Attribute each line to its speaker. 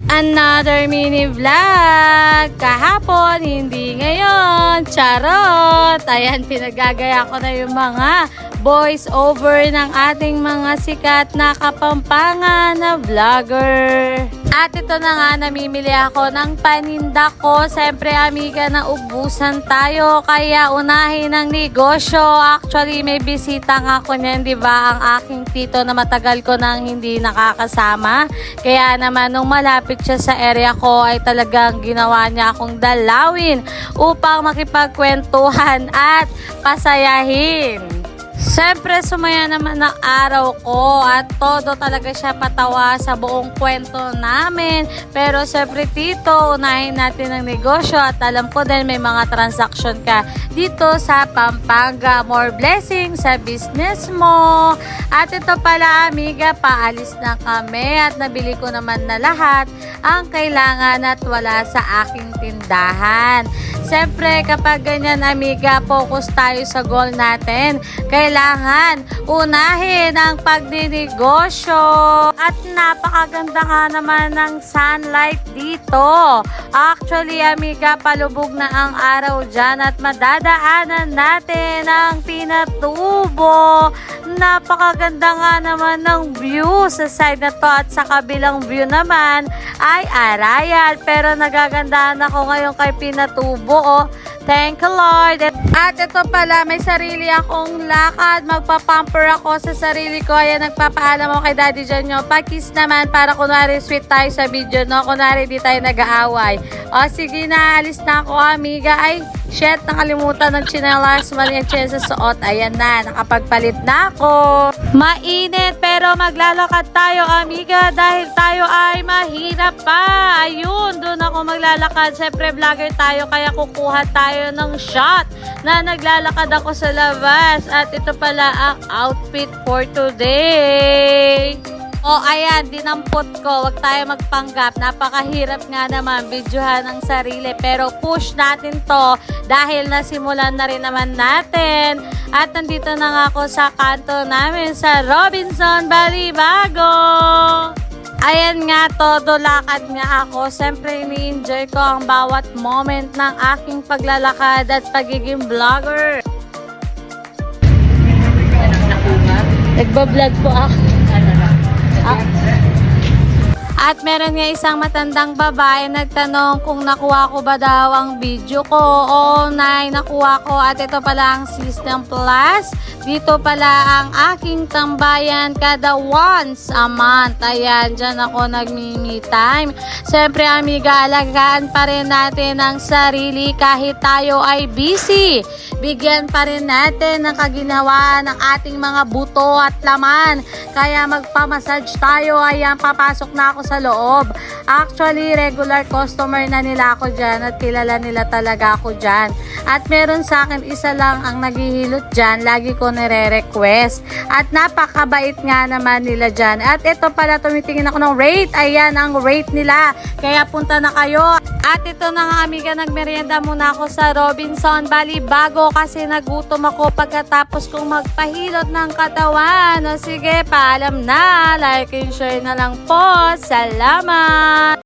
Speaker 1: Another mini vlog. Kahapon, hindi ngayon. Charot! Ayan, pinagagaya ko na yung mga voice over ng ating mga sikat na Kapampangan na vlogger. At ito na nga, namimili ako ng paninda ko. Siyempre, amiga, na ubusan tayo. Kaya unahin ang negosyo. Actually, may bisita nga ako niyan, di ba? Ang aking tito na matagal ko nang hindi nakakasama. Kaya naman, nung malapit siya sa area ko, ay talagang ginawa niya akong dalawin upang makipagkwentuhan at pasayahin. Siyempre, sumaya naman ang araw ko at todo talaga siya patawa sa buong kwento namin. Pero siyempre, tito, unahin natin ang negosyo at alam ko din may mga transaction ka dito sa Pampanga. More blessings sa business mo. At ito pala, amiga, paalis na kami at nabili ko naman na lahat ang kailangan at wala sa aking tindahan. Siyempre, kapag ganyan, amiga, focus tayo sa goal natin. Kailangan unahin ang pagdinegosyo. At napakaganda nga naman ng sunlight dito. Actually, amiga, palubog na ang araw dyan at madadaanan natin ang Pinatubo. Napakaganda nga naman ng view sa side na to at sa kabilang view naman ay Arayat. Pero nagagandahan ako ngayon kay Pinatubo. Oh. Thank you, Lord. At ito pala, may sarili akong lakad. Magpapamper ako sa sarili ko. Ayan, nagpapaalam ako kay Daddy John nyo. Pakis naman para kunwari sweet tayo sa video, no? Kunwari di tayo nag-aaway. O, sige na. Alis na ako, amiga. Ay, shit, nakalimutan ng chinelas. Mali ang chance sa suot. Ayan na, nakapagpalit na ako. Mainit, pero maglalakad tayo, amiga. Dahil tayo ay mahirap pa. Ayun, doon ako maglalakad. Siyempre, vlogger tayo, kaya kukuha tayo ng shot na naglalakad ako sa labas. At ito pala ang outfit for today. O ayan, dinampot ko. Huwag tayo magpanggap. Napakahirap nga naman videohan ang sarili. Pero push natin to dahil nasimulan na rin naman natin. At nandito na nga ako sa kanto namin sa Robinson, Balibago. Ayan nga, todo lakad nga ako. Siyempre, ini-enjoy ko ang bawat moment ng aking paglalakad at pagiging vlogger. Nagbablog po ako. At meron nga isang matandang babae nagtanong kung nakuha ko ba daw ang video ko. Oo, nay, nakuha ko. At ito pala ang System Plus. Dito pala ang aking tambayan kada once a month. Ayan, dyan ako nagmi-me time. Siyempre, amiga, alagaan pa rin natin ang sarili kahit tayo ay busy. Bigyan pa rin natin ng kaginhawaan ng ating mga buto at laman. Kaya magpamassage tayo. Ayan, papasok na ako sa loob. Actually, regular customer na nila ako dyan at kilala nila talaga ako dyan. At meron sa akin isa lang ang naghihilot dyan. Lagi ko nire-request. At napakabait nga naman nila dyan. At ito pala, tumitingin ako ng rate. Ayan ang rate nila. Kaya punta na kayo. At ito na nga, amiga, nagmerienda muna ako sa Robinson, Balibago kasi nagutom ako pagkatapos kong magpahilot ng katawan. O sige, paalam na. Like and share na lang po. Salamat!